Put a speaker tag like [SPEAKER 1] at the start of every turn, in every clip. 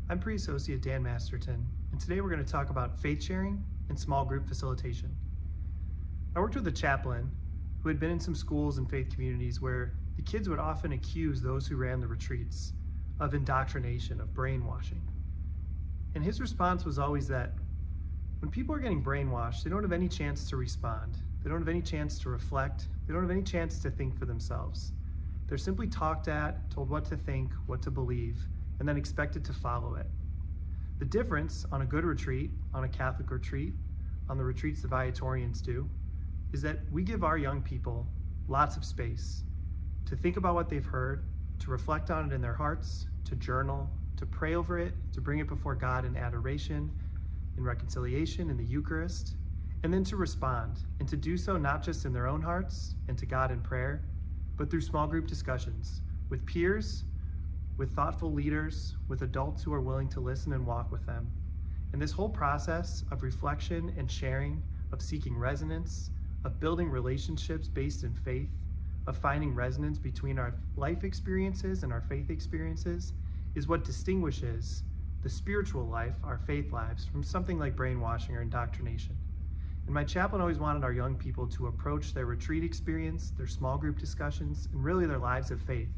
[SPEAKER 1] I'm Pre-Associate Dan Masterton, and today we're going to talk about faith sharing and small group facilitation. I worked with a chaplain who had been in some schools and faith communities where the kids would often accuse those who ran the retreats of indoctrination, of brainwashing. And his response was always that when people are getting brainwashed, they don't have any chance to respond. They don't have any chance to reflect. They don't have any chance to think for themselves. They're simply talked at, told what to think, what to believe, and then expected to follow it. The difference on a good retreat, on a Catholic retreat, on the retreats the Viatorians do, is that we give our young people lots of space to think about what they've heard, to reflect on it in their hearts, to journal, to pray over it, to bring it before God in adoration, in reconciliation, in the Eucharist, and then to respond, and to do so not just in their own hearts and to God in prayer, but through small group discussions with peers, with thoughtful leaders, with adults who are willing to listen and walk with them. And this whole process of reflection and sharing, of seeking resonance, of building relationships based in faith, of finding resonance between our life experiences and our faith experiences, is what distinguishes the spiritual life, our faith lives, from something like brainwashing or indoctrination. And my chaplain always wanted our young people to approach their retreat experience, their small group discussions, and really their lives of faith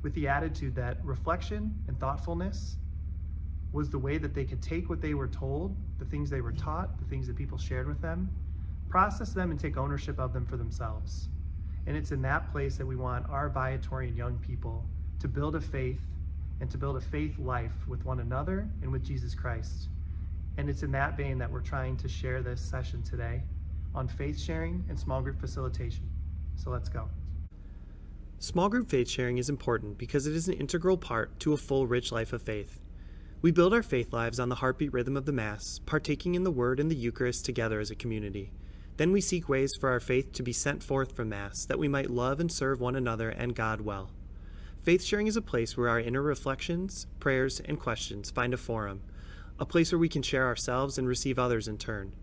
[SPEAKER 1] with the attitude that reflection and thoughtfulness was the way that they could take what they were told, the things they were taught, the things that people shared with them, process them and take ownership of them for themselves. And it's in that place that we want our Viatorian young people to build a faith and to build a faith life with one another and with Jesus Christ. And it's in that vein that we're trying to share this session today on faith sharing and small group facilitation. So let's go.
[SPEAKER 2] Small group faith sharing is important because it is an integral part to a full, rich life of faith. We build our faith lives on the heartbeat rhythm of the Mass, partaking in the Word and the Eucharist together as a community. Then we seek ways for our faith to be sent forth from Mass, that we might love and serve one another and God well. Faith sharing is a place where our inner reflections, prayers, and questions find a forum, a place where we can share ourselves and receive others in turn.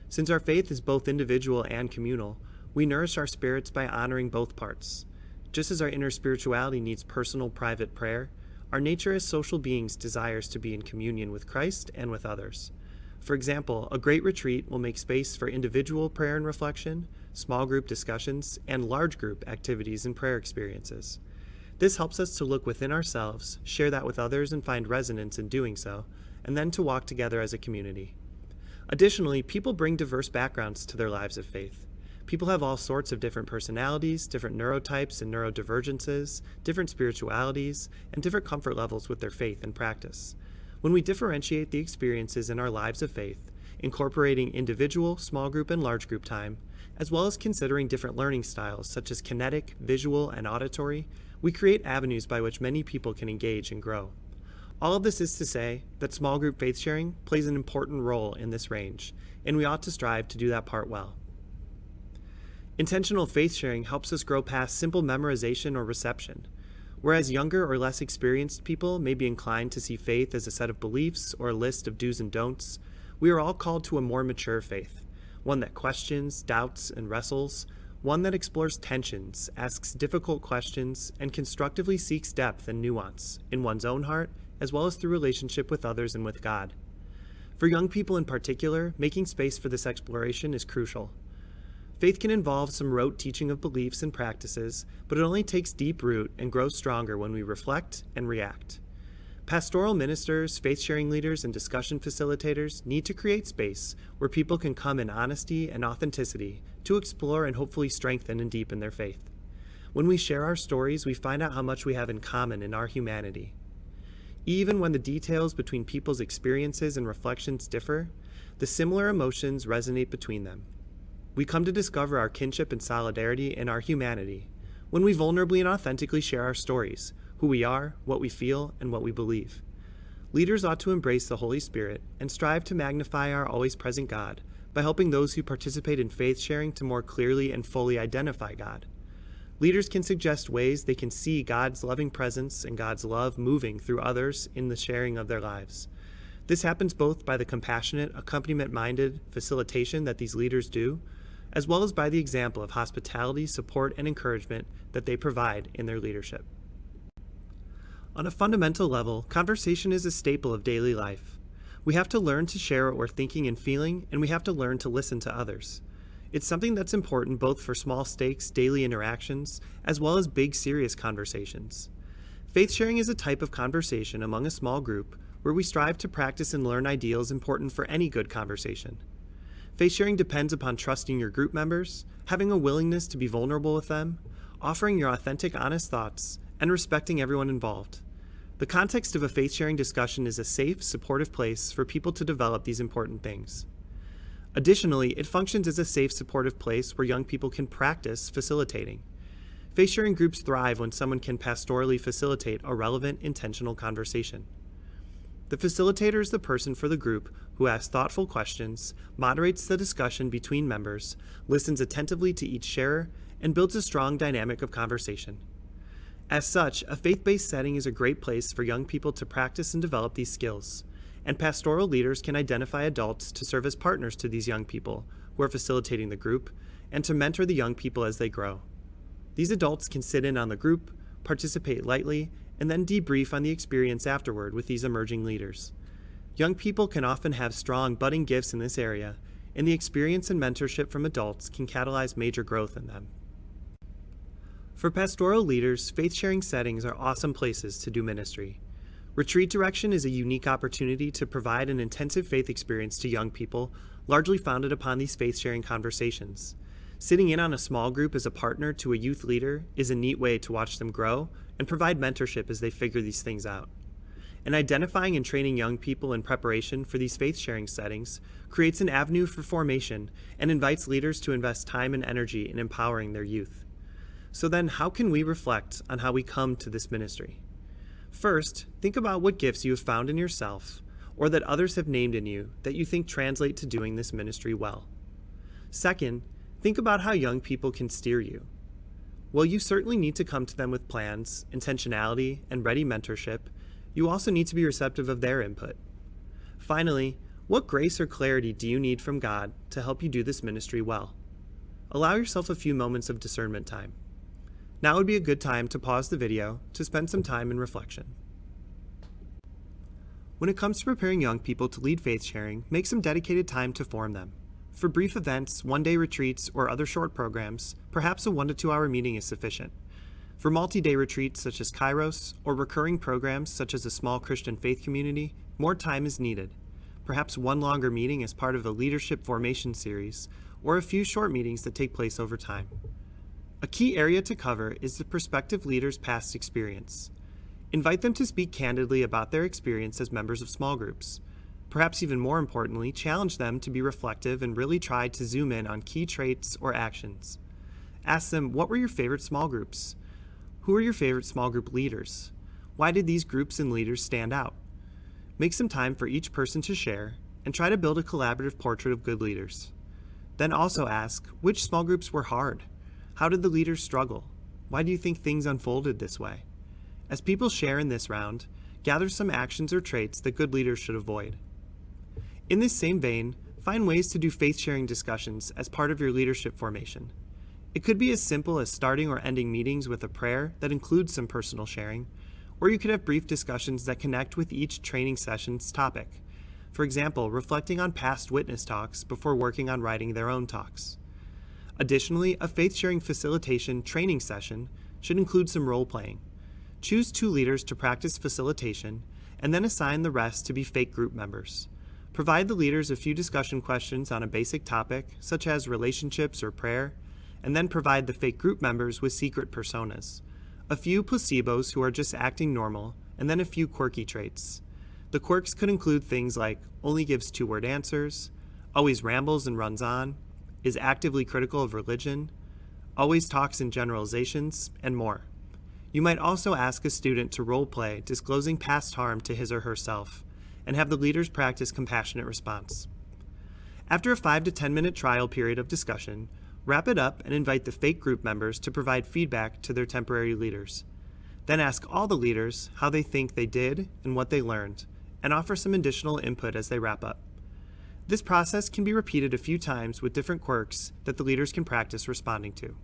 [SPEAKER 2] Since our faith is both individual and communal, we nourish our spirits by honoring both parts. Just as our inner spirituality needs personal, private prayer, our nature as social beings desires to be in communion with Christ and with others. For example, a great retreat will make space for individual prayer and reflection, small group discussions, and large group activities and prayer experiences. This helps us to look within ourselves, share that with others and find resonance in doing so, and then to walk together as a community. Additionally, people bring diverse backgrounds to their lives of faith. People have all sorts of different personalities, different neurotypes and neurodivergences, different spiritualities, and different comfort levels with their faith and practice. When we differentiate the experiences in our lives of faith, incorporating individual, small group, and large group time, as well as considering different learning styles such as kinetic, visual, and auditory, we create avenues by which many people can engage and grow. All of this is to say that small group faith sharing plays an important role in this range, and we ought to strive to do that part well. Intentional faith sharing helps us grow past simple memorization or reception. Whereas younger or less experienced people may be inclined to see faith as a set of beliefs or a list of do's and don'ts, we are all called to a more mature faith, one that questions, doubts, and wrestles, one that explores tensions, asks difficult questions, and constructively seeks depth and nuance in one's own heart, as well as through relationship with others and with God. For young people in particular, making space for this exploration is crucial. Faith can involve some rote teaching of beliefs and practices, but it only takes deep root and grows stronger when we reflect and react. Pastoral ministers, faith-sharing leaders, and discussion facilitators need to create space where people can come in honesty and authenticity to explore and hopefully strengthen and deepen their faith. When we share our stories, we find out how much we have in common in our humanity. Even when the details between people's experiences and reflections differ, the similar emotions resonate between them. We come to discover our kinship and solidarity in our humanity when we vulnerably and authentically share our stories, who we are, what we feel, and what we believe. Leaders ought to embrace the Holy Spirit and strive to magnify our always present God by helping those who participate in faith sharing to more clearly and fully identify God. Leaders can suggest ways they can see God's loving presence and God's love moving through others in the sharing of their lives. This happens both by the compassionate, accompaniment-minded facilitation that these leaders do, as well as by the example of hospitality, support, and encouragement that they provide in their leadership. On a fundamental level, conversation is a staple of daily life. We have to learn to share what we're thinking and feeling, and we have to learn to listen to others. It's something that's important both for small stakes daily interactions as well as big serious conversations. Faith sharing is a type of conversation among a small group where we strive to practice and learn ideals important for any good conversation. Faith sharing depends upon trusting your group members, having a willingness to be vulnerable with them, offering your authentic, honest thoughts, and respecting everyone involved. The context of a faith-sharing discussion is a safe, supportive place for people to develop these important things. Additionally, it functions as a safe, supportive place where young people can practice facilitating. Faith-sharing groups thrive when someone can pastorally facilitate a relevant, intentional conversation. The facilitator is the person for the group who asks thoughtful questions, moderates the discussion between members, listens attentively to each sharer, and builds a strong dynamic of conversation. As such, a faith-based setting is a great place for young people to practice and develop these skills, and pastoral leaders can identify adults to serve as partners to these young people who are facilitating the group, and to mentor the young people as they grow. These adults can sit in on the group, participate lightly, and then debrief on the experience afterward with these emerging leaders. Young people can often have strong budding gifts in this area, and the experience and mentorship from adults can catalyze major growth in them. For pastoral leaders, faith-sharing settings are awesome places to do ministry. Retreat direction is a unique opportunity to provide an intensive faith experience to young people, largely founded upon these faith-sharing conversations. Sitting in on a small group as a partner to a youth leader is a neat way to watch them grow and provide mentorship as they figure these things out. And identifying and training young people in preparation for these faith-sharing settings creates an avenue for formation and invites leaders to invest time and energy in empowering their youth. So then, how can we reflect on how we come to this ministry? First, think about what gifts you have found in yourself or that others have named in you that you think translate to doing this ministry well. Second, think about how young people can steer you. While you certainly need to come to them with plans, intentionality, and ready mentorship, you also need to be receptive of their input. Finally, what grace or clarity do you need from God to help you do this ministry well? Allow yourself a few moments of discernment time. Now would be a good time to pause the video to spend some time in reflection. When it comes to preparing young people to lead faith sharing, make some dedicated time to form them. For brief events, one-day retreats, or other short programs, perhaps a 1 to 2 hour meeting is sufficient. For multi-day retreats such as Kairos, or recurring programs such as a small Christian faith community, more time is needed. Perhaps one longer meeting as part of a leadership formation series, or a few short meetings that take place over time. A key area to cover is the prospective leader's past experience. Invite them to speak candidly about their experience as members of small groups. Perhaps even more importantly, challenge them to be reflective and really try to zoom in on key traits or actions. Ask them, what were your favorite small groups? Who are your favorite small group leaders? Why did these groups and leaders stand out? Make some time for each person to share and try to build a collaborative portrait of good leaders. Then also ask, which small groups were hard? How did the leaders struggle? Why do you think things unfolded this way? As people share in this round, gather some actions or traits that good leaders should avoid. In this same vein, find ways to do faith-sharing discussions as part of your leadership formation. It could be as simple as starting or ending meetings with a prayer that includes some personal sharing, or you could have brief discussions that connect with each training session's topic. For example, reflecting on past witness talks before working on writing their own talks. Additionally, a faith-sharing facilitation training session should include some role-playing. Choose 2 leaders to practice facilitation, and then assign the rest to be faith group members. Provide the leaders a few discussion questions on a basic topic, such as relationships or prayer, and then provide the faith group members with secret personas. A few placebos who are just acting normal, and then a few quirky traits. The quirks could include things like only gives 2-word answers, always rambles and runs on, is actively critical of religion, always talks in generalizations, and more. You might also ask a student to role-play disclosing past harm to his or herself, and have the leaders practice compassionate response. After a 5 to 10 minute trial period of discussion, wrap it up and invite the faith group members to provide feedback to their temporary leaders. Then ask all the leaders how they think they did and what they learned, and offer some additional input as they wrap up. This process can be repeated a few times with different quirks that the leaders can practice responding to.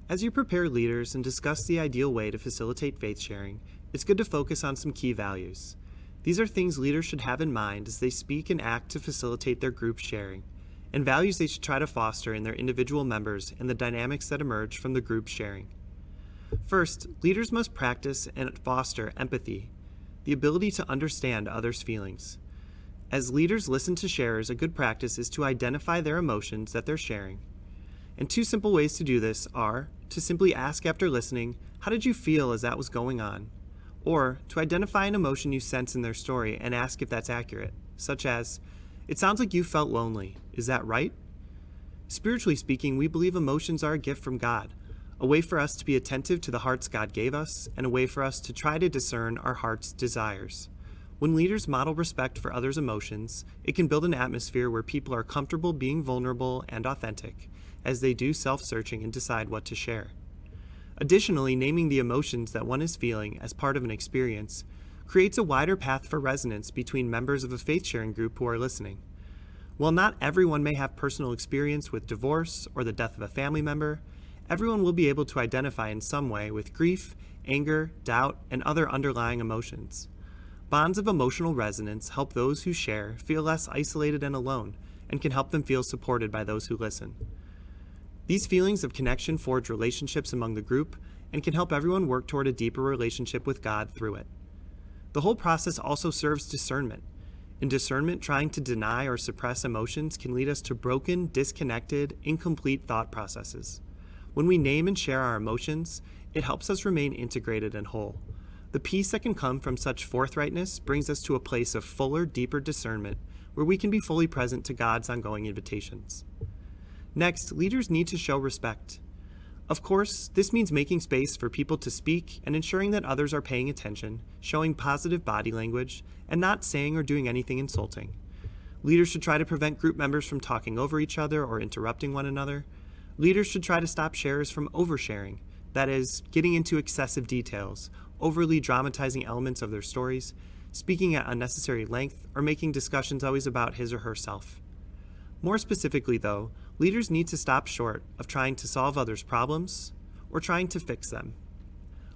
[SPEAKER 2] As you prepare leaders and discuss the ideal way to facilitate faith sharing, it's good to focus on some key values. These are things leaders should have in mind as they speak and act to facilitate their group sharing, and values they should try to foster in their individual members and the dynamics that emerge from the group sharing. First, leaders must practice and foster empathy, the ability to understand others' feelings. As leaders listen to sharers, a good practice is to identify their emotions that they're sharing. And two simple ways to do this are to simply ask after listening, "How did you feel as that was going on?" Or to identify an emotion you sense in their story and ask if that's accurate, such as, "It sounds like you felt lonely. Is that right?" Spiritually speaking, we believe emotions are a gift from God, a way for us to be attentive to the hearts God gave us, and a way for us to try to discern our heart's desires. When leaders model respect for others' emotions, it can build an atmosphere where people are comfortable being vulnerable and authentic, as they do self-searching and decide what to share. Additionally, naming the emotions that one is feeling as part of an experience creates a wider path for resonance between members of a faith-sharing group who are listening. While not everyone may have personal experience with divorce or the death of a family member, everyone will be able to identify in some way with grief, anger, doubt, and other underlying emotions. Bonds of emotional resonance help those who share feel less isolated and alone, and can help them feel supported by those who listen. These feelings of connection forge relationships among the group and can help everyone work toward a deeper relationship with God through it. The whole process also serves discernment. In discernment, trying to deny or suppress emotions can lead us to broken, disconnected, incomplete thought processes. When we name and share our emotions, it helps us remain integrated and whole. The peace that can come from such forthrightness brings us to a place of fuller, deeper discernment where we can be fully present to God's ongoing invitations. Next, leaders need to show respect. Of course, this means making space for people to speak and ensuring that others are paying attention, showing positive body language, and not saying or doing anything insulting. Leaders should try to prevent group members from talking over each other or interrupting one another. Leaders should try to stop sharers from oversharing, that is, getting into excessive details, overly dramatizing elements of their stories, speaking at unnecessary length, or making discussions always about his or herself. More specifically, though, leaders need to stop short of trying to solve others' problems or trying to fix them.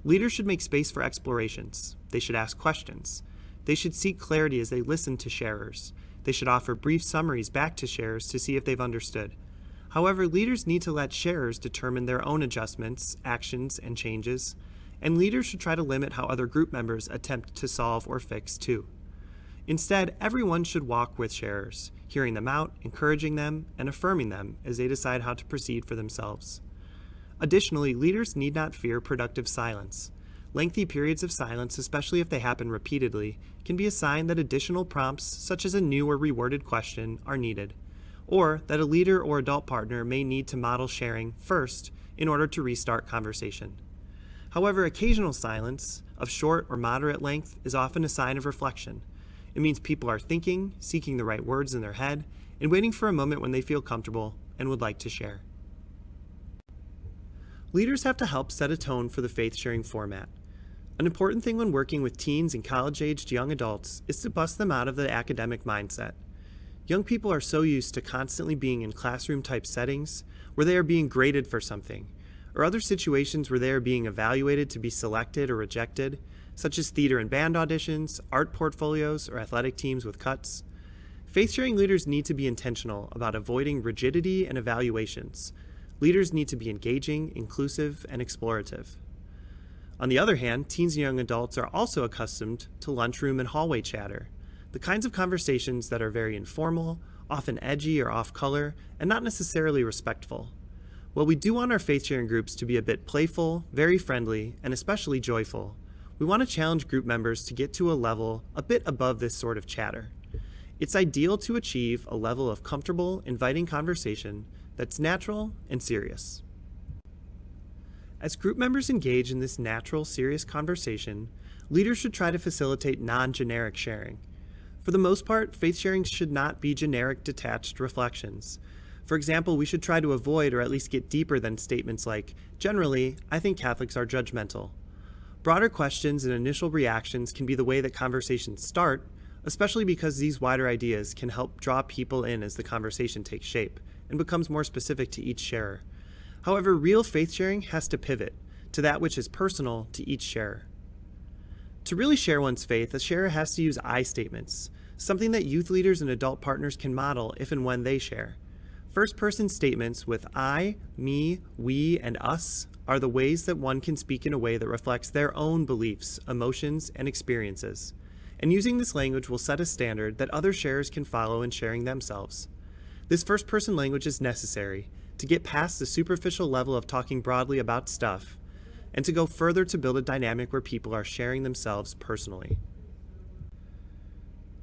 [SPEAKER 2] Leaders should make space for explorations. They should ask questions. They should seek clarity as they listen to sharers. They should offer brief summaries back to sharers to see if they've understood. However, leaders need to let sharers determine their own adjustments, actions, and changes, and leaders should try to limit how other group members attempt to solve or fix too. Instead, everyone should walk with sharers, hearing them out, encouraging them, and affirming them as they decide how to proceed for themselves. Additionally, leaders need not fear productive silence. Lengthy periods of silence, especially if they happen repeatedly, can be a sign that additional prompts, such as a new or reworded question, are needed, or that a leader or adult partner may need to model sharing first in order to restart conversation. However, occasional silence, of short or moderate length, is often a sign of reflection. It means people are thinking, seeking the right words in their head, and waiting for a moment when they feel comfortable and would like to share. Leaders have to help set a tone for the faith-sharing format. An important thing when working with teens and college-aged young adults is to bust them out of the academic mindset. Young people are so used to constantly being in classroom-type settings where they are being graded for something, or other situations where they are being evaluated to be selected or rejected, such as theater and band auditions, art portfolios, or athletic teams with cuts. Faith-sharing leaders need to be intentional about avoiding rigidity and evaluations. Leaders need to be engaging, inclusive, and explorative. On the other hand, teens and young adults are also accustomed to lunchroom and hallway chatter, the kinds of conversations that are very informal, often edgy or off-color, and not necessarily respectful. While we do want our faith-sharing groups to be a bit playful, very friendly, and especially joyful, we want to challenge group members to get to a level a bit above this sort of chatter. It's ideal to achieve a level of comfortable, inviting conversation that's natural and serious. As group members engage in this natural, serious conversation, leaders should try to facilitate non-generic sharing. For the most part, faith sharing should not be generic, detached reflections. For example, we should try to avoid or at least get deeper than statements like, "Generally, I think Catholics are judgmental." Broader questions and initial reactions can be the way that conversations start, especially because these wider ideas can help draw people in as the conversation takes shape and becomes more specific to each sharer. However, real faith sharing has to pivot to that which is personal to each sharer. To really share one's faith, a sharer has to use I statements, something that youth leaders and adult partners can model if and when they share. First-person statements with I, me, we, and us are the ways that one can speak in a way that reflects their own beliefs, emotions, and experiences. And using this language will set a standard that other sharers can follow in sharing themselves. This first-person language is necessary to get past the superficial level of talking broadly about stuff and to go further to build a dynamic where people are sharing themselves personally.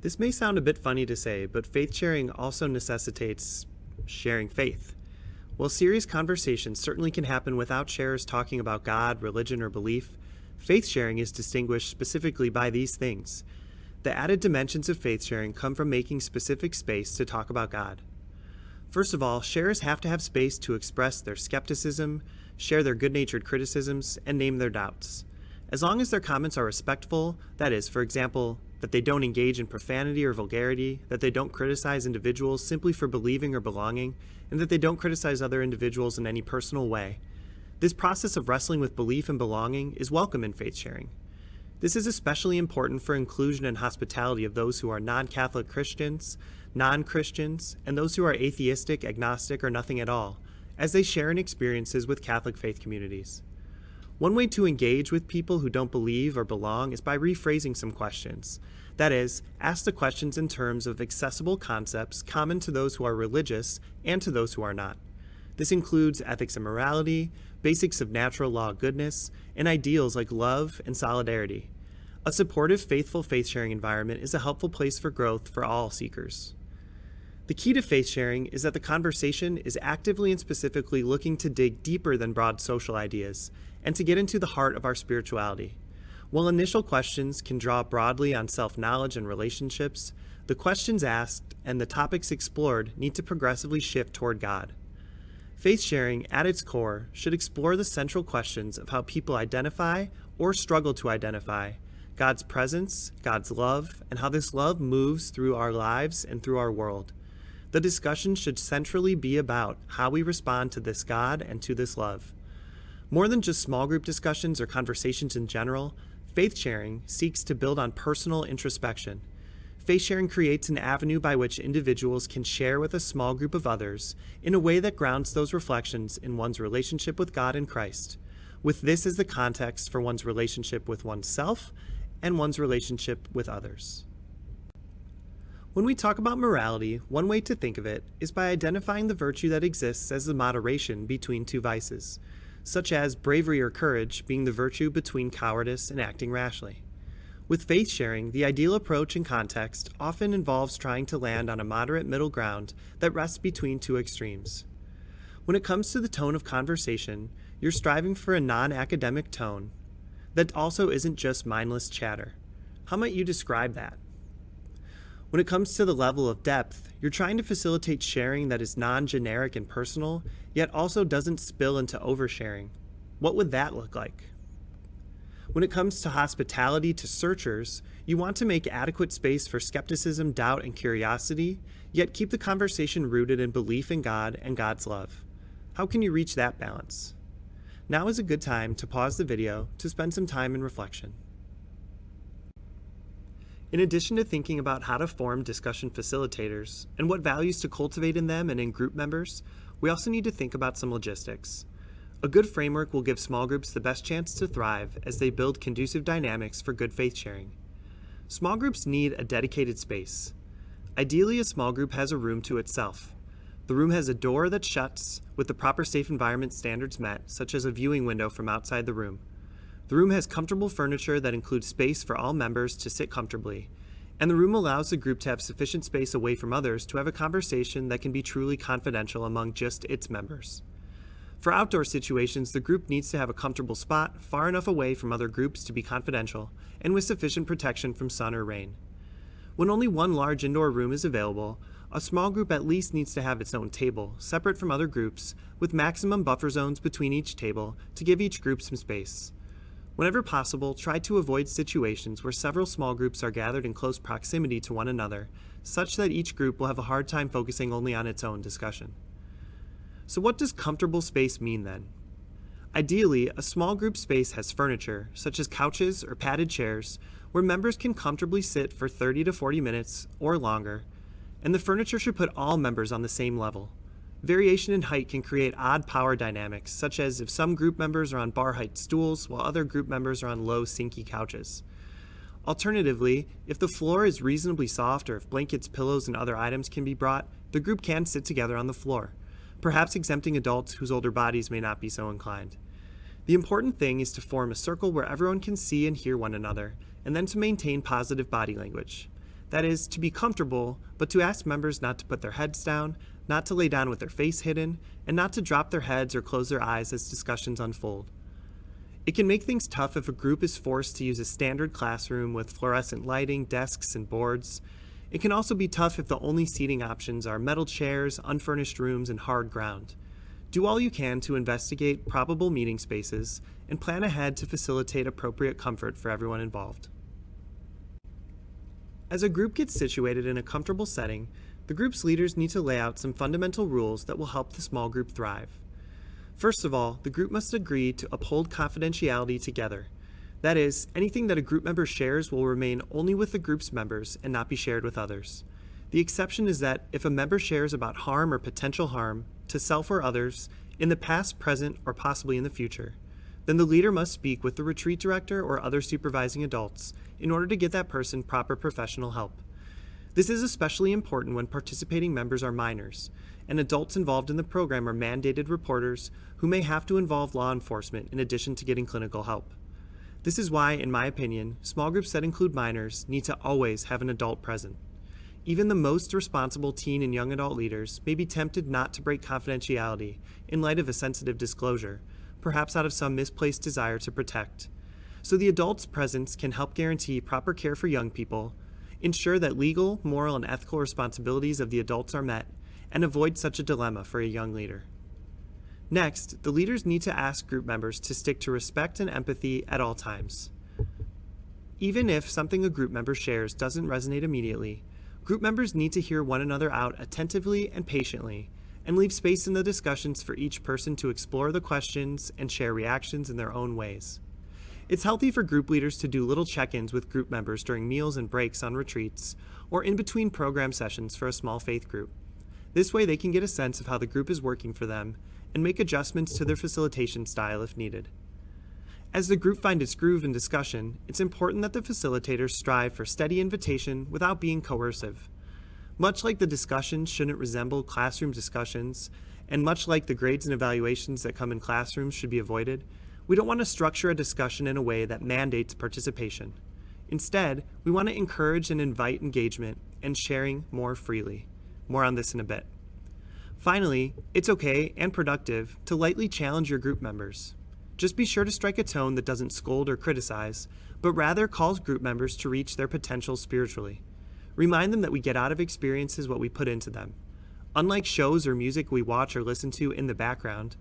[SPEAKER 2] This may sound a bit funny to say, but faith sharing also necessitates sharing faith. While serious conversations certainly can happen without sharers talking about God, religion, or belief, faith sharing is distinguished specifically by these things. The added dimensions of faith sharing come from making specific space to talk about God. First of all, sharers have to have space to express their skepticism, share their good-natured criticisms, and name their doubts. As long as their comments are respectful, that is, for example, that they don't engage in profanity or vulgarity, that they don't criticize individuals simply for believing or belonging, and that they don't criticize other individuals in any personal way. This process of wrestling with belief and belonging is welcome in faith sharing. This is especially important for inclusion and hospitality of those who are non-Catholic Christians, non-Christians, and those who are atheistic, agnostic, or nothing at all, as they share in experiences with Catholic faith communities. One way to engage with people who don't believe or belong is by rephrasing some questions. That is, ask the questions in terms of accessible concepts common to those who are religious and to those who are not. This includes ethics and morality, basics of natural law goodness, and ideals like love and solidarity. A supportive, faithful faith-sharing environment is a helpful place for growth for all seekers. The key to faith sharing is that the conversation is actively and specifically looking to dig deeper than broad social ideas and to get into the heart of our spirituality. While initial questions can draw broadly on self-knowledge and relationships, the questions asked and the topics explored need to progressively shift toward God. Faith sharing, at its core, should explore the central questions of how people identify or struggle to identify God's presence, God's love, and how this love moves through our lives and through our world. The discussion should centrally be about how we respond to this God and to this love. More than just small group discussions or conversations in general, faith sharing seeks to build on personal introspection. Faith sharing creates an avenue by which individuals can share with a small group of others in a way that grounds those reflections in one's relationship with God and Christ, with this as the context for one's relationship with oneself and one's relationship with others. When we talk about morality, one way to think of it is by identifying the virtue that exists as the moderation between two vices, such as bravery or courage being the virtue between cowardice and acting rashly. With faith sharing, the ideal approach and context often involves trying to land on a moderate middle ground that rests between two extremes. When it comes to the tone of conversation, you're striving for a non-academic tone that also isn't just mindless chatter. How might you describe that? When it comes to the level of depth, you're trying to facilitate sharing that is non-generic and personal, yet also doesn't spill into oversharing. What would that look like? When it comes to hospitality to searchers, you want to make adequate space for skepticism, doubt, and curiosity, yet keep the conversation rooted in belief in God and God's love. How can you reach that balance? Now is a good time to pause the video to spend some time in reflection. In addition to thinking about how to form discussion facilitators and what values to cultivate in them and in group members, we also need to think about some logistics. A good framework will give small groups the best chance to thrive as they build conducive dynamics for good faith sharing. Small groups need a dedicated space. Ideally, a small group has a room to itself. The room has a door that shuts with the proper safe environment standards met, such as a viewing window from outside the room. The room has comfortable furniture that includes space for all members to sit comfortably, and the room allows the group to have sufficient space away from others to have a conversation that can be truly confidential among just its members. For outdoor situations, the group needs to have a comfortable spot far enough away from other groups to be confidential and with sufficient protection from sun or rain. When only one large indoor room is available, a small group at least needs to have its own table, separate from other groups, with maximum buffer zones between each table to give each group some space. Whenever possible, try to avoid situations where several small groups are gathered in close proximity to one another, such that each group will have a hard time focusing only on its own discussion. So what does comfortable space mean then? Ideally, a small group space has furniture, such as couches or padded chairs, where members can comfortably sit for 30 to 40 minutes or longer, and the furniture should put all members on the same level. Variation in height can create odd power dynamics, such as if some group members are on bar-height stools while other group members are on low, sinky couches. Alternatively, if the floor is reasonably soft or if blankets, pillows, and other items can be brought, the group can sit together on the floor, perhaps exempting adults whose older bodies may not be so inclined. The important thing is to form a circle where everyone can see and hear one another, and then to maintain positive body language. That is, to be comfortable, but to ask members not to put their heads down, not to lay down with their face hidden, and not to drop their heads or close their eyes as discussions unfold. It can make things tough if a group is forced to use a standard classroom with fluorescent lighting, desks, and boards. It can also be tough if the only seating options are metal chairs, unfurnished rooms, and hard ground. Do all you can to investigate probable meeting spaces and plan ahead to facilitate appropriate comfort for everyone involved. As a group gets situated in a comfortable setting, the group's leaders need to lay out some fundamental rules that will help the small group thrive. First of all, the group must agree to uphold confidentiality together. That is, anything that a group member shares will remain only with the group's members and not be shared with others. The exception is that if a member shares about harm or potential harm to self or others in the past, present, or possibly in the future, then the leader must speak with the retreat director or other supervising adults in order to get that person proper professional help. This is especially important when participating members are minors, and adults involved in the program are mandated reporters who may have to involve law enforcement in addition to getting clinical help. This is why, in my opinion, small groups that include minors need to always have an adult present. Even the most responsible teen and young adult leaders may be tempted not to break confidentiality in light of a sensitive disclosure, perhaps out of some misplaced desire to protect. So the adult's presence can help guarantee proper care for young people, ensure that legal, moral, and ethical responsibilities of the adults are met, and avoid such a dilemma for a young leader. Next, the leaders need to ask group members to stick to respect and empathy at all times. Even if something a group member shares doesn't resonate immediately, group members need to hear one another out attentively and patiently, and leave space in the discussions for each person to explore the questions and share reactions in their own ways. It's healthy for group leaders to do little check-ins with group members during meals and breaks on retreats, or in between program sessions for a small faith group. This way they can get a sense of how the group is working for them and make adjustments to their facilitation style if needed. As the group finds its groove in discussion, it's important that the facilitators strive for steady invitation without being coercive. Much like the discussions shouldn't resemble classroom discussions, and much like the grades and evaluations that come in classrooms should be avoided, we don't want to structure a discussion in a way that mandates participation. Instead, we want to encourage and invite engagement and sharing more freely. More on this in a bit. Finally, it's okay and productive to lightly challenge your group members. Just be sure to strike a tone that doesn't scold or criticize, but rather calls group members to reach their potential spiritually. Remind them that we get out of experiences what we put into them. Unlike shows or music we watch or listen to in the background,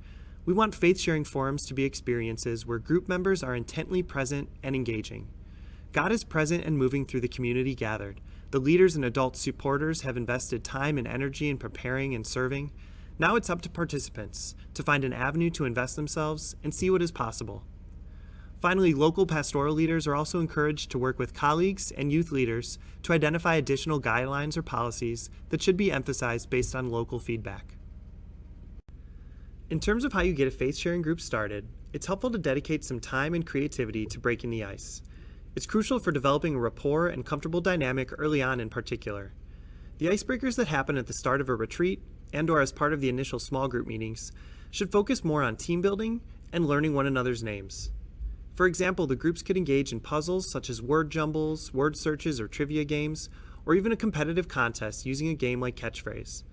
[SPEAKER 2] we want faith-sharing forums to be experiences where group members are intently present and engaging. God is present and moving through the community gathered. The leaders and adult supporters have invested time and energy in preparing and serving. Now it's up to participants to find an avenue to invest themselves and see what is possible. Finally, local pastoral leaders are also encouraged to work with colleagues and youth leaders to identify additional guidelines or policies that should be emphasized based on local feedback. In terms of how you get a faith-sharing group started, it's helpful to dedicate some time and creativity to breaking the ice. It's crucial for developing a rapport and comfortable dynamic early on in particular. The icebreakers that happen at the start of a retreat and/or as part of the initial small group meetings should focus more on team building and learning one another's names. For example, the groups could engage in puzzles such as word jumbles, word searches, or trivia games, or even a competitive contest using a game like Catchphrase.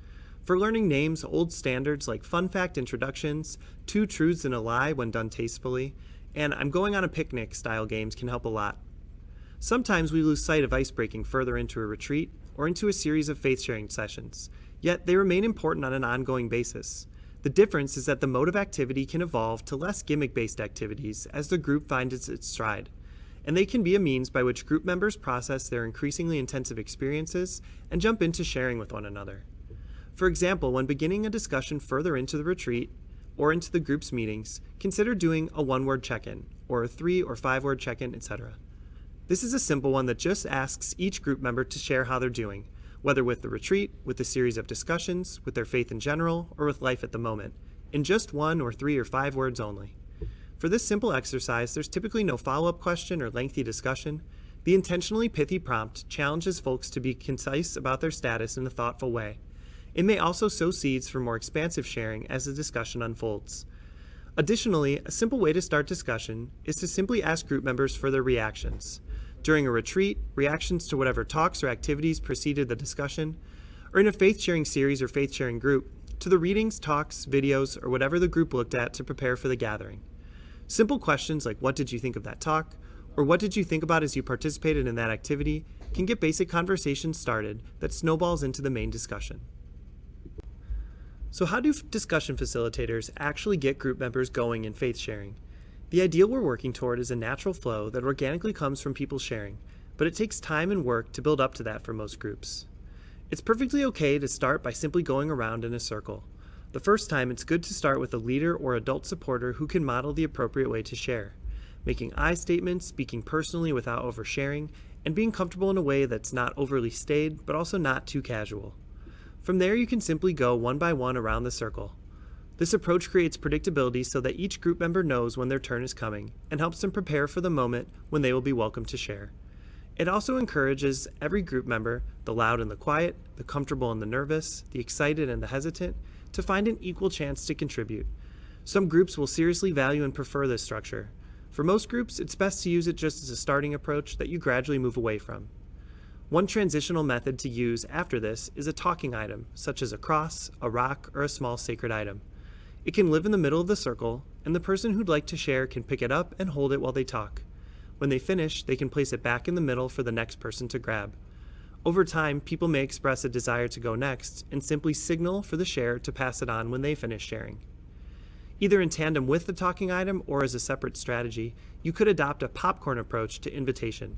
[SPEAKER 2] For learning names, old standards like fun fact introductions, 2 truths and a lie when done tastefully, and I'm going on a picnic style games can help a lot. Sometimes we lose sight of icebreaking further into a retreat or into a series of faith-sharing sessions, yet they remain important on an ongoing basis. The difference is that the mode of activity can evolve to less gimmick-based activities as the group finds its stride, and they can be a means by which group members process their increasingly intensive experiences and jump into sharing with one another. For example, when beginning a discussion further into the retreat or into the group's meetings, consider doing a one-word check-in, or a 3 or 5-word check-in, etc. This is a simple one that just asks each group member to share how they're doing, whether with the retreat, with a series of discussions, with their faith in general, or with life at the moment, in just 1 or 3 or 5 words only. For this simple exercise, there's typically no follow-up question or lengthy discussion. The intentionally pithy prompt challenges folks to be concise about their status in a thoughtful way. It may also sow seeds for more expansive sharing as the discussion unfolds. Additionally, a simple way to start discussion is to simply ask group members for their reactions. During a retreat, reactions to whatever talks or activities preceded the discussion, or in a faith-sharing series or faith-sharing group, to the readings, talks, videos, or whatever the group looked at to prepare for the gathering. Simple questions like what did you think of that talk, or what did you think about as you participated in that activity, can get basic conversations started that snowballs into the main discussion. So how do discussion facilitators actually get group members going in faith sharing? The ideal we're working toward is a natural flow that organically comes from people sharing, but it takes time and work to build up to that for most groups. It's perfectly okay to start by simply going around in a circle. The first time, it's good to start with a leader or adult supporter who can model the appropriate way to share, making I statements, speaking personally without oversharing, and being comfortable in a way that's not overly staid, but also not too casual. From there, you can simply go one by one around the circle. This approach creates predictability so that each group member knows when their turn is coming and helps them prepare for the moment when they will be welcome to share. It also encourages every group member, the loud and the quiet, the comfortable and the nervous, the excited and the hesitant, to find an equal chance to contribute. Some groups will seriously value and prefer this structure. For most groups, it's best to use it just as a starting approach that you gradually move away from. One transitional method to use after this is a talking item, such as a cross, a rock, or a small sacred item. It can live in the middle of the circle, and the person who'd like to share can pick it up and hold it while they talk. When they finish, they can place it back in the middle for the next person to grab. Over time, people may express a desire to go next and simply signal for the share to pass it on when they finish sharing. Either in tandem with the talking item or as a separate strategy, you could adopt a popcorn approach to invitation.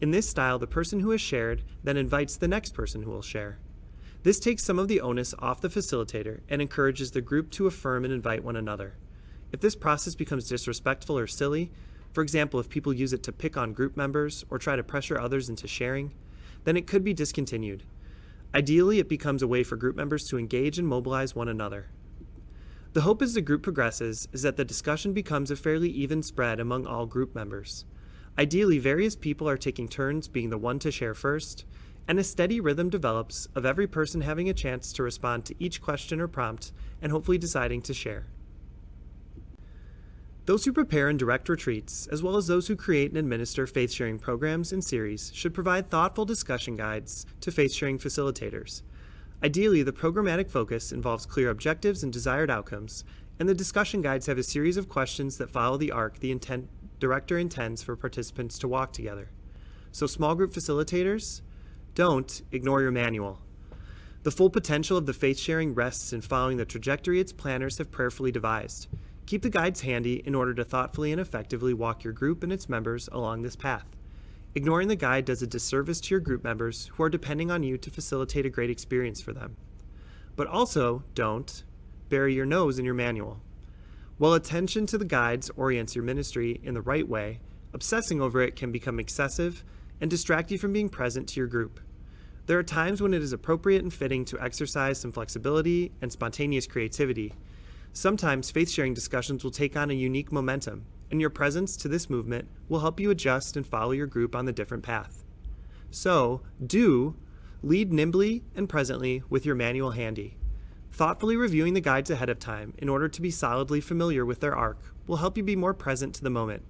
[SPEAKER 2] In this style, the person who has shared then invites the next person who will share. This takes some of the onus off the facilitator and encourages the group to affirm and invite one another. If this process becomes disrespectful or silly, for example, if people use it to pick on group members or try to pressure others into sharing, then it could be discontinued. Ideally, it becomes a way for group members to engage and mobilize one another. The hope as the group progresses is that the discussion becomes a fairly even spread among all group members. Ideally, various people are taking turns being the one to share first, and a steady rhythm develops of every person having a chance to respond to each question or prompt and hopefully deciding to share. Those who prepare and direct retreats, as well as those who create and administer faith-sharing programs and series, should provide thoughtful discussion guides to faith-sharing facilitators. Ideally, the programmatic focus involves clear objectives and desired outcomes, and the discussion guides have a series of questions that follow the arc the director intends for participants to walk together. So small group facilitators, don't ignore your manual. The full potential of the faith sharing rests in following the trajectory its planners have prayerfully devised. Keep the guides handy in order to thoughtfully and effectively walk your group and its members along this path. Ignoring the guide does a disservice to your group members who are depending on you to facilitate a great experience for them. But also, don't bury your nose in your manual. While attention to the guides orients your ministry in the right way, obsessing over it can become excessive and distract you from being present to your group. There are times when it is appropriate and fitting to exercise some flexibility and spontaneous creativity. Sometimes faith-sharing discussions will take on a unique momentum, and your presence to this movement will help you adjust and follow your group on the different path. So, do lead nimbly and presently with your manual handy. Thoughtfully reviewing the guides ahead of time in order to be solidly familiar with their arc will help you be more present to the moment.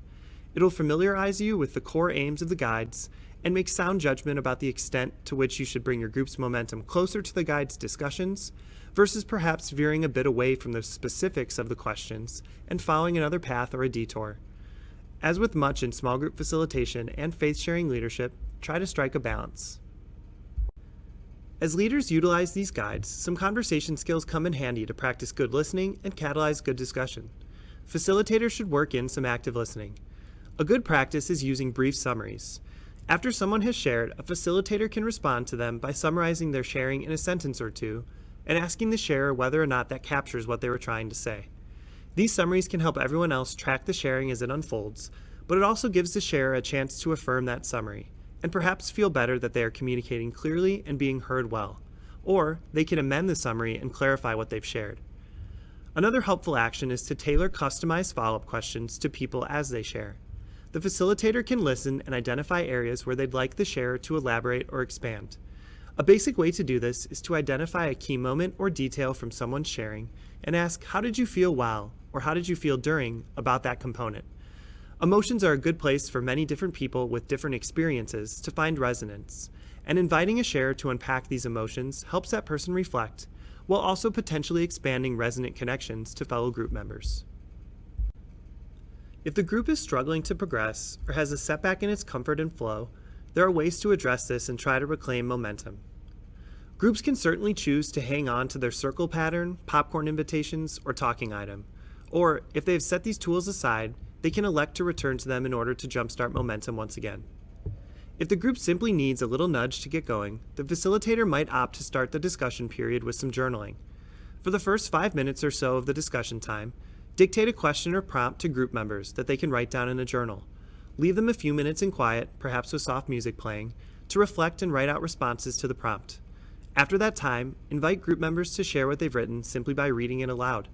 [SPEAKER 2] It'll familiarize you with the core aims of the guides and make sound judgment about the extent to which you should bring your group's momentum closer to the guide's discussions versus perhaps veering a bit away from the specifics of the questions and following another path or a detour. As with much in small group facilitation and faith-sharing leadership, try to strike a balance. As leaders utilize these guides, some conversation skills come in handy to practice good listening and catalyze good discussion. Facilitators should work in some active listening. A good practice is using brief summaries. After someone has shared, a facilitator can respond to them by summarizing their sharing in a sentence or two, and asking the sharer whether or not that captures what they were trying to say. These summaries can help everyone else track the sharing as it unfolds, but it also gives the sharer a chance to affirm that summary, and perhaps feel better that they are communicating clearly and being heard well, or they can amend the summary and clarify what they've shared. Another helpful action is to tailor customized follow-up questions to people as they share. The facilitator can listen and identify areas where they'd like the sharer to elaborate or expand. A basic way to do this is to identify a key moment or detail from someone's sharing and ask, how did you feel while, or how did you feel during, about that component? Emotions are a good place for many different people with different experiences to find resonance, and inviting a sharer to unpack these emotions helps that person reflect, while also potentially expanding resonant connections to fellow group members. If the group is struggling to progress or has a setback in its comfort and flow, there are ways to address this and try to reclaim momentum. Groups can certainly choose to hang on to their circle pattern, popcorn invitations, or talking item, or if they have set these tools aside, they can elect to return to them in order to jumpstart momentum once again. If the group simply needs a little nudge to get going, the facilitator might opt to start the discussion period with some journaling. For the first 5 minutes or so of the discussion time, dictate a question or prompt to group members that they can write down in a journal. Leave them a few minutes in quiet, perhaps with soft music playing, to reflect and write out responses to the prompt. After that time, invite group members to share what they've written simply by reading it aloud.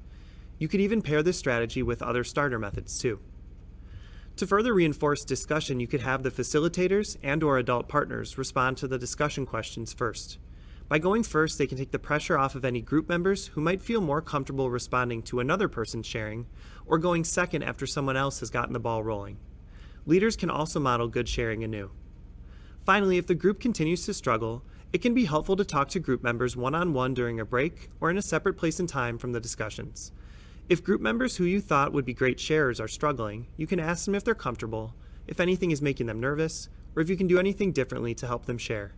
[SPEAKER 2] You could even pair this strategy with other starter methods too. To further reinforce discussion, you could have the facilitators and/or adult partners respond to the discussion questions first. By going first, they can take the pressure off of any group members who might feel more comfortable responding to another person's sharing, or going second after someone else has gotten the ball rolling. Leaders can also model good sharing anew. Finally, if the group continues to struggle, it can be helpful to talk to group members one-on-one during a break or in a separate place and time from the discussions. If group members who you thought would be great sharers are struggling, you can ask them if they're comfortable, if anything is making them nervous, or if you can do anything differently to help them share.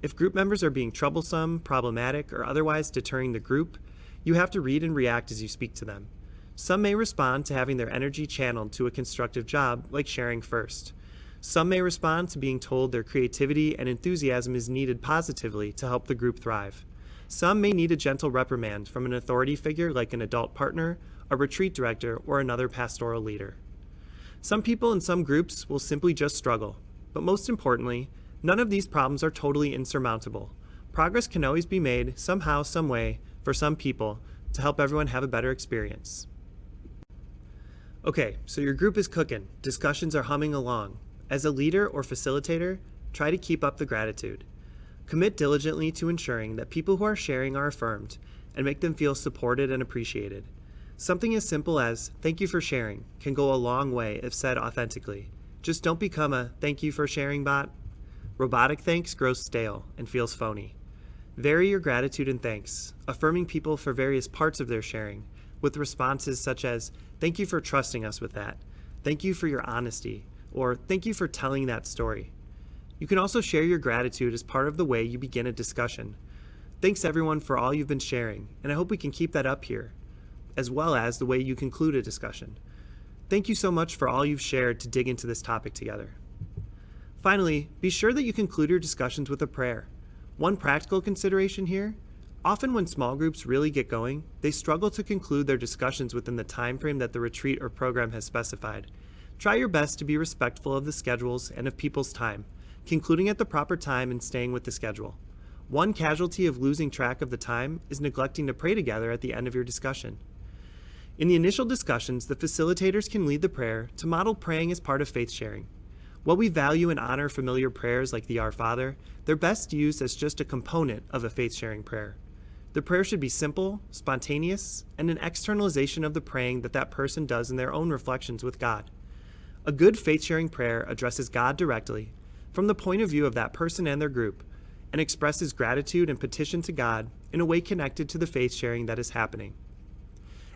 [SPEAKER 2] If group members are being troublesome, problematic, or otherwise deterring the group, you have to read and react as you speak to them. Some may respond to having their energy channeled to a constructive job, like sharing first. Some may respond to being told their creativity and enthusiasm is needed positively to help the group thrive. Some may need a gentle reprimand from an authority figure like an adult partner, a retreat director, or another pastoral leader. Some people in some groups will simply just struggle, but most importantly, none of these problems are totally insurmountable. Progress can always be made somehow, some way, for some people, to help everyone have a better experience. Okay, so your group is cooking, discussions are humming along. As a leader or facilitator, try to keep up the gratitude. Commit diligently to ensuring that people who are sharing are affirmed and make them feel supported and appreciated. Something as simple as "thank you for sharing" can go a long way if said authentically. Just don't become a "thank you for sharing" bot. Robotic thanks grows stale and feels phony. Vary your gratitude and thanks, affirming people for various parts of their sharing, with responses such as "thank you for trusting us with that," "thank you for your honesty," or "thank you for telling that story." You can also share your gratitude as part of the way you begin a discussion. Thanks everyone for all you've been sharing, and I hope we can keep that up here, as well as the way you conclude a discussion. Thank you so much for all you've shared to dig into this topic together. Finally, be sure that you conclude your discussions with a prayer. One practical consideration here: often when small groups really get going, they struggle to conclude their discussions within the time frame that the retreat or program has specified. Try your best to be respectful of the schedules and of people's time, concluding at the proper time and staying with the schedule. One casualty of losing track of the time is neglecting to pray together at the end of your discussion. In the initial discussions, the facilitators can lead the prayer to model praying as part of faith sharing. While we value and honor familiar prayers like the Our Father, they're best used as just a component of a faith sharing prayer. The prayer should be simple, spontaneous, and an externalization of the praying that person does in their own reflections with God. A good faith sharing prayer addresses God directly, from the point of view of that person and their group, and expresses gratitude and petition to God in a way connected to the faith sharing that is happening.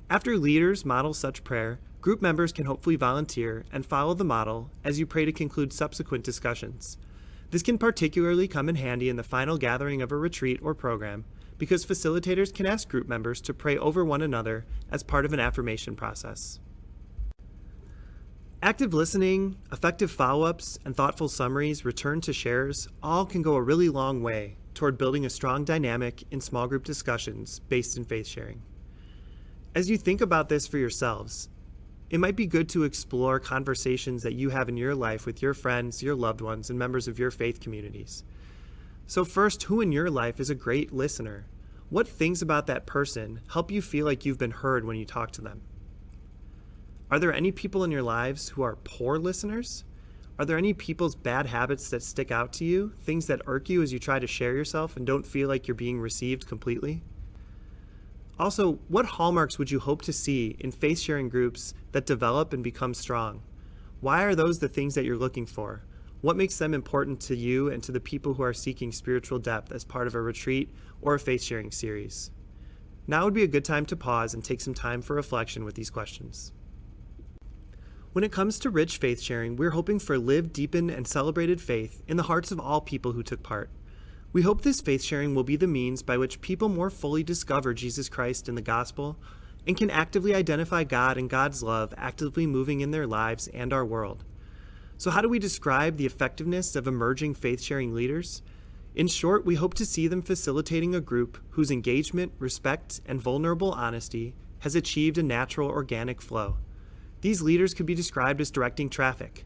[SPEAKER 2] After leaders model such prayer, group members can hopefully volunteer and follow the model as you pray to conclude subsequent discussions. This can particularly come in handy in the final gathering of a retreat or program, because facilitators can ask group members to pray over one another as part of an affirmation process. Active listening, effective follow-ups, and thoughtful summaries returned to sharers all can go a really long way toward building a strong dynamic in small group discussions based in faith sharing. As you think about this for yourselves, it might be good to explore conversations that you have in your life with your friends, your loved ones, and members of your faith communities. So first, who in your life is a great listener? What things about that person help you feel like you've been heard when you talk to them? Are there any people in your lives who are poor listeners? Are there any people's bad habits that stick out to you, things that irk you as you try to share yourself and don't feel like you're being received completely? Also, what hallmarks would you hope to see in faith-sharing groups that develop and become strong? Why are those the things that you're looking for? What makes them important to you and to the people who are seeking spiritual depth as part of a retreat or a faith-sharing series? Now would be a good time to pause and take some time for reflection with these questions. When it comes to rich faith sharing, we're hoping for lived, deepened, and celebrated faith in the hearts of all people who took part. We hope this faith sharing will be the means by which people more fully discover Jesus Christ in the gospel and can actively identify God and God's love actively moving in their lives and our world. So how do we describe the effectiveness of emerging faith sharing leaders? In short, we hope to see them facilitating a group whose engagement, respect, and vulnerable honesty has achieved a natural, organic flow. These leaders could be described as directing traffic.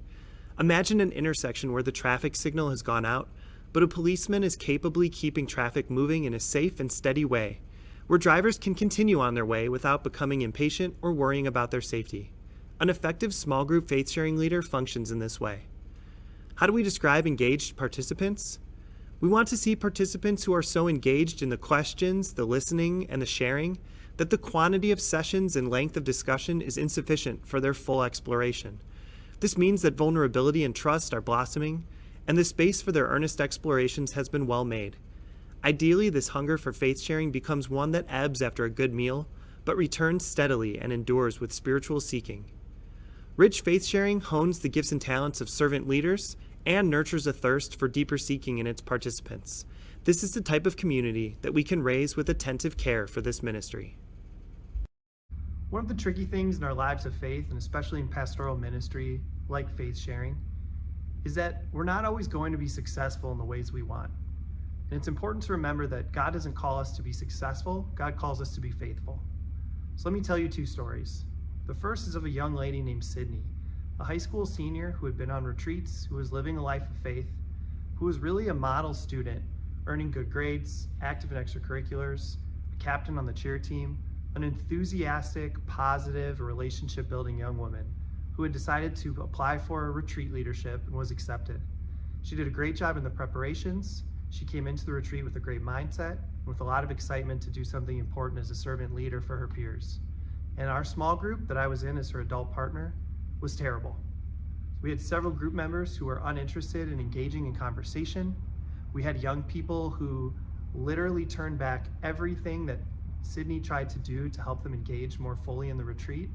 [SPEAKER 2] Imagine an intersection where the traffic signal has gone out, but a policeman is capably keeping traffic moving in a safe and steady way, where drivers can continue on their way without becoming impatient or worrying about their safety. An effective small group faith-sharing leader functions in this way. How do we describe engaged participants? We want to see participants who are so engaged in the questions, the listening, and the sharing that the quantity of sessions and length of discussion is insufficient for their full exploration. This means that vulnerability and trust are blossoming, and the space for their earnest explorations has been well made. Ideally, this hunger for faith sharing becomes one that ebbs after a good meal, but returns steadily and endures with spiritual seeking. Rich faith sharing hones the gifts and talents of servant leaders and nurtures a thirst for deeper seeking in its participants. This is the type of community that we can raise with attentive care for this ministry.
[SPEAKER 1] One of the tricky things in our lives of faith, and especially in pastoral ministry, like faith sharing, is that we're not always going to be successful in the ways we want. And it's important to remember that God doesn't call us to be successful, God calls us to be faithful. So let me tell you two stories. The first is of a young lady named Sydney, a high school senior who had been on retreats, who was living a life of faith, who was really a model student, earning good grades, active in extracurriculars, a captain on the cheer team, an enthusiastic, positive, relationship-building young woman who had decided to apply for a retreat leadership and was accepted. She did a great job in the preparations. She came into the retreat with a great mindset and with a lot of excitement to do something important as a servant leader for her peers. And our small group that I was in as her adult partner was terrible. We had several group members who were uninterested in engaging in conversation. We had young people who literally turned back everything that Sydney tried to do to help them engage more fully in the retreat.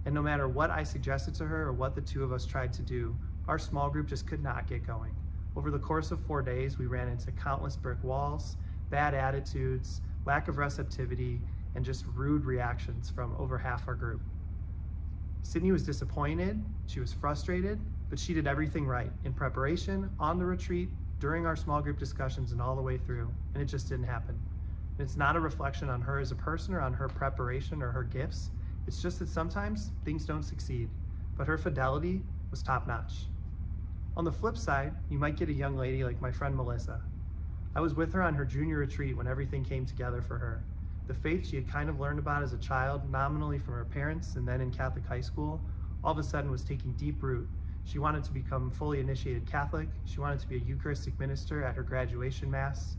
[SPEAKER 1] And no matter what I suggested to her or what the two of us tried to do, our small group just could not get going. Over the course of 4 days, we ran into countless brick walls, bad attitudes, lack of receptivity, and just rude reactions from over half our group. Sydney was disappointed, she was frustrated, but she did everything right in preparation, on the retreat, during our small group discussions, and all the way through, and it just didn't happen. And it's not a reflection on her as a person or on her preparation or her gifts. It's just that sometimes things don't succeed, but her fidelity was top-notch. On the flip side, you might get a young lady like my friend Melissa. I was with her on her junior retreat when everything came together for her. The faith she had kind of learned about as a child, nominally from her parents and then in Catholic high school, all of a sudden was taking deep root. She wanted to become fully initiated Catholic. She wanted to be a Eucharistic minister at her graduation Mass.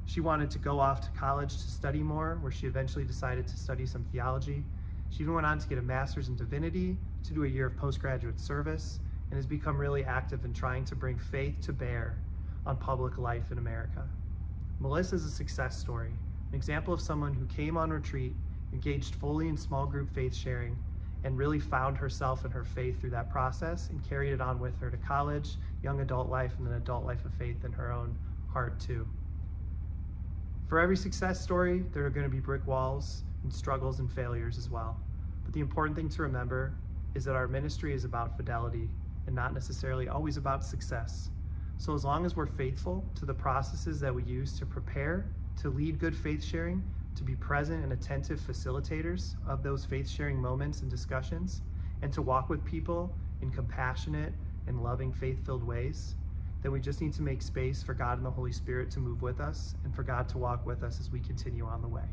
[SPEAKER 1] She wanted to go off to college to study more, where she eventually decided to study some theology. She even went on to get a master's in divinity, to do a year of postgraduate service, and has become really active in trying to bring faith to bear on public life in America. Melissa is a success story, an example of someone who came on retreat, engaged fully in small group faith sharing, and really found herself and her faith through that process and carried it on with her to college, young adult life, and then adult life of faith in her own heart too. For every success story, there are going to be brick walls and struggles and failures as well. But the important thing to remember is that our ministry is about fidelity and not necessarily always about success. So as long as we're faithful to the processes that we use to prepare, to lead good faith sharing, to be present and attentive facilitators of those faith sharing moments and discussions, and to walk with people in compassionate and loving faith-filled ways, then we just need to make space for God and the Holy Spirit to move with us and for God to walk with us as we continue on the way.